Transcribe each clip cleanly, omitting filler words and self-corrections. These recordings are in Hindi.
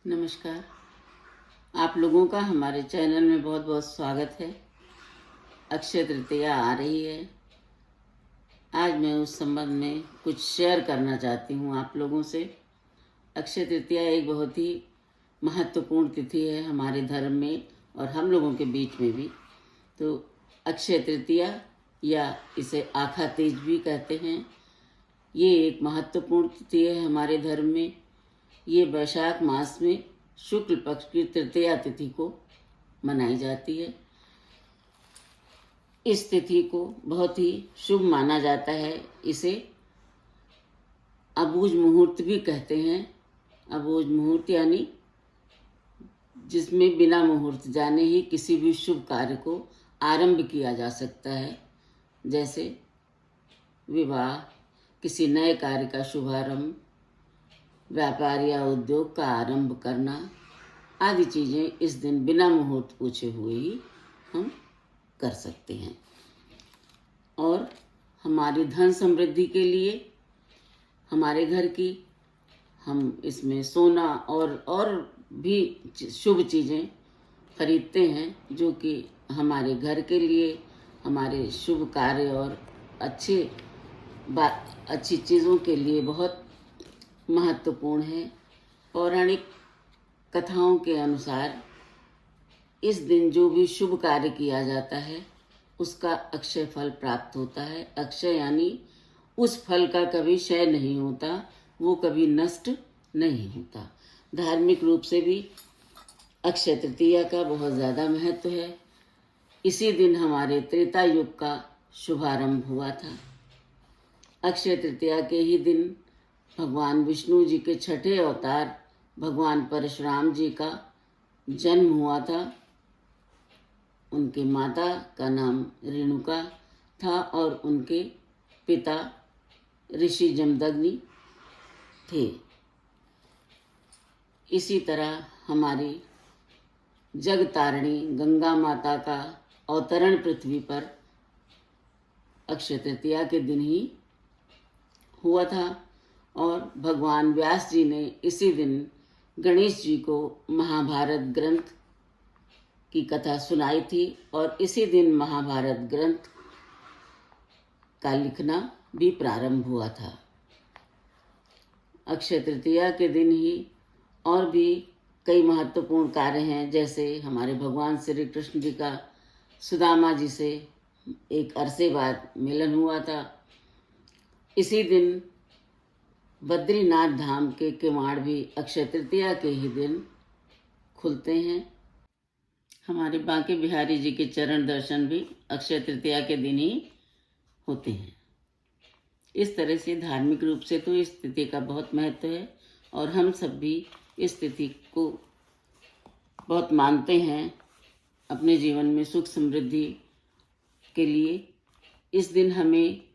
नमस्कार। आप लोगों का हमारे चैनल में बहुत बहुत स्वागत है। अक्षय तृतीया आ रही है। आज मैं उस संबंध में कुछ शेयर करना चाहती हूँ आप लोगों से। अक्षय तृतीया एक बहुत ही महत्वपूर्ण तिथि है हमारे धर्म में और हम लोगों के बीच में भी। तो अक्षय तृतीया या इसे आखा तीज भी कहते हैं, ये एक महत्वपूर्ण तिथि है हमारे धर्म में। ये वैशाख मास में शुक्ल पक्ष की तृतीया तिथि को मनाई जाती है। इस तिथि को बहुत ही शुभ माना जाता है। इसे अबूझ मुहूर्त भी कहते हैं। अबूझ मुहूर्त यानी जिसमें बिना मुहूर्त जाने ही किसी भी शुभ कार्य को आरंभ किया जा सकता है, जैसे विवाह, किसी नए कार्य का शुभारंभ, व्यापार या उद्योग का आरंभ करना आदि चीज़ें इस दिन बिना मुहूर्त पूछे हुए ही हम कर सकते हैं। और हमारी धन समृद्धि के लिए हमारे घर की हम इसमें सोना और भी शुभ चीज़ें खरीदते हैं, जो कि हमारे घर के लिए, हमारे शुभ कार्य और अच्छी चीज़ों के लिए बहुत महत्वपूर्ण है। पौराणिक कथाओं के अनुसार इस दिन जो भी शुभ कार्य किया जाता है उसका अक्षय फल प्राप्त होता है। अक्षय यानी उस फल का कभी क्षय नहीं होता, वो कभी नष्ट नहीं होता। धार्मिक रूप से भी अक्षय तृतीया का बहुत ज़्यादा महत्व है। इसी दिन हमारे त्रेता युग का शुभारंभ हुआ था। अक्षय तृतीया के ही दिन भगवान विष्णु जी के छठे अवतार भगवान परशुराम जी का जन्म हुआ था। उनके माता का नाम रेणुका था और उनके पिता ऋषि जमदग्नि थे। इसी तरह हमारी जगतारिणी गंगा माता का अवतरण पृथ्वी पर अक्षय तृतीया के दिन ही हुआ था और भगवान व्यास जी ने इसी दिन गणेश जी को महाभारत ग्रंथ की कथा सुनाई थी और इसी दिन महाभारत ग्रंथ का लिखना भी प्रारंभ हुआ था। अक्षय तृतीया के दिन ही और भी कई महत्वपूर्ण कार्य हैं, जैसे हमारे भगवान श्री कृष्ण जी का सुदामा जी से एक अरसे बाद मिलन हुआ था। इसी दिन बद्रीनाथ धाम के किवाड़ भी अक्षय तृतीया के ही दिन खुलते हैं। हमारे बांके बिहारी जी के चरण दर्शन भी अक्षय तृतीया के दिन ही होते हैं। इस तरह से धार्मिक रूप से तो इस तिथि का बहुत महत्व है और हम सब भी इस तिथि को बहुत मानते हैं। अपने जीवन में सुख समृद्धि के लिए इस दिन हमें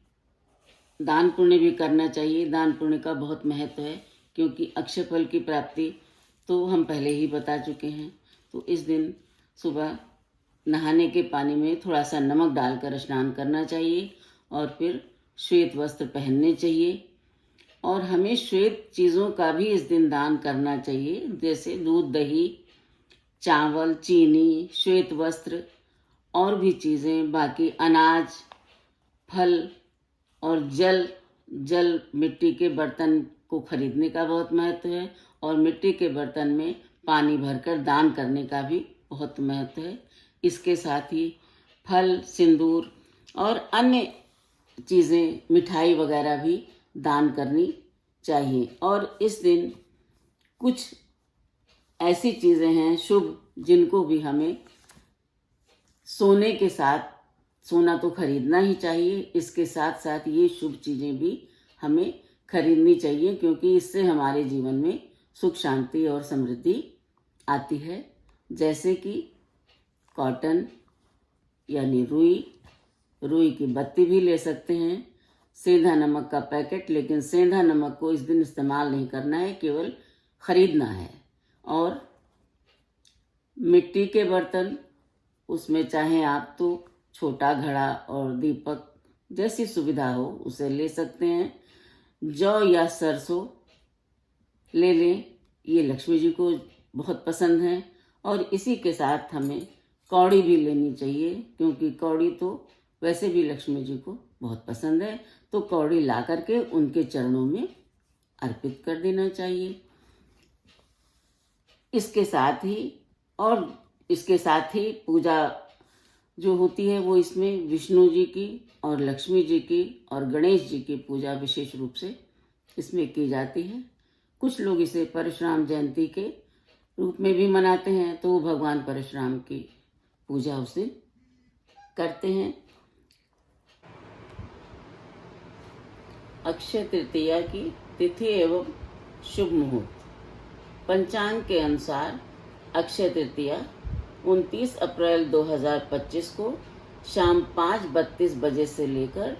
दान पुण्य भी करना चाहिए। दान पुण्य का बहुत महत्व है, क्योंकि अक्षय फल की प्राप्ति तो हम पहले ही बता चुके हैं। तो इस दिन सुबह नहाने के पानी में थोड़ा सा नमक डालकर स्नान करना चाहिए और फिर श्वेत वस्त्र पहनने चाहिए। और हमें श्वेत चीज़ों का भी इस दिन दान करना चाहिए, जैसे दूध, दही, चावल, चीनी, श्वेत वस्त्र और भी चीज़ें, बाकी अनाज, फल और जल मिट्टी के बर्तन को खरीदने का बहुत महत्व है और मिट्टी के बर्तन में पानी भरकर दान करने का भी बहुत महत्व है। इसके साथ ही फल, सिंदूर और अन्य चीज़ें, मिठाई वगैरह भी दान करनी चाहिए। और इस दिन कुछ ऐसी चीज़ें हैं शुभ, जिनको भी हमें सोने के साथ, सोना तो खरीदना ही चाहिए, इसके साथ साथ ये शुभ चीज़ें भी हमें खरीदनी चाहिए, क्योंकि इससे हमारे जीवन में सुख, शांति और समृद्धि आती है। जैसे कि कॉटन यानी रुई की बत्ती भी ले सकते हैं, सेंधा नमक का पैकेट, लेकिन सेंधा नमक को इस दिन इस्तेमाल नहीं करना है, केवल खरीदना है। और मिट्टी के बर्तन, उसमें चाहे आप तो छोटा घड़ा और दीपक जैसी सुविधा हो उसे ले सकते हैं। जौ या सरसों ले लें, ये लक्ष्मी जी को बहुत पसंद हैं। और इसी के साथ हमें कौड़ी भी लेनी चाहिए, क्योंकि कौड़ी तो वैसे भी लक्ष्मी जी को बहुत पसंद है। तो कौड़ी ला करके उनके चरणों में अर्पित कर देना चाहिए। इसके साथ ही पूजा जो होती है वो इसमें विष्णु जी की और लक्ष्मी जी की और गणेश जी की पूजा विशेष रूप से इसमें की जाती है। कुछ लोग इसे परशुराम जयंती के रूप में भी मनाते हैं, तो वो भगवान परशुराम की पूजा उस दिन करते हैं। अक्षय तृतीया की तिथि एवं शुभ मुहूर्त। पंचांग के अनुसार अक्षय तृतीया 29 अप्रैल 2025 को शाम 5:32 बजे से लेकर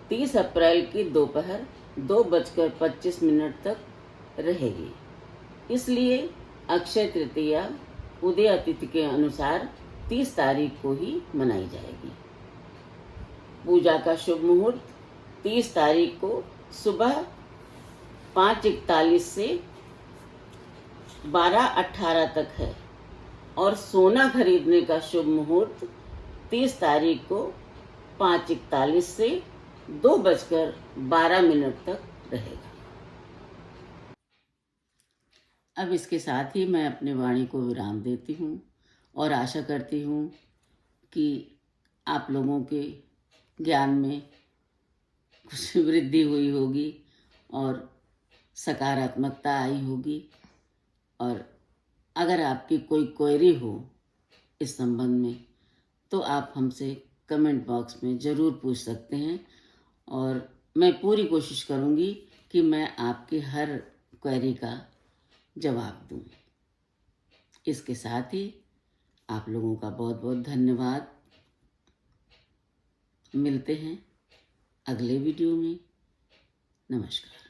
30 अप्रैल की दोपहर 2:25 तक रहेगी। इसलिए अक्षय तृतीया उदय तिथि के अनुसार 30 तारीख को ही मनाई जाएगी। पूजा का शुभ मुहूर्त 30 तारीख को सुबह 5:41 से 12:18 तक है और सोना खरीदने का शुभ मुहूर्त 30 तारीख को 5:41 से 2:12 तक रहेगा। अब इसके साथ ही मैं अपने वाणी को विराम देती हूँ और आशा करती हूँ कि आप लोगों के ज्ञान में कुछ वृद्धि हुई होगी और सकारात्मकता आई होगी। और अगर आपकी कोई क्वेरी हो इस संबंध में तो आप हमसे कमेंट बॉक्स में ज़रूर पूछ सकते हैं और मैं पूरी कोशिश करूँगी कि मैं आपकी हर क्वेरी का जवाब दूँ। इसके साथ ही आप लोगों का बहुत बहुत धन्यवाद। मिलते हैं अगले वीडियो में। नमस्कार।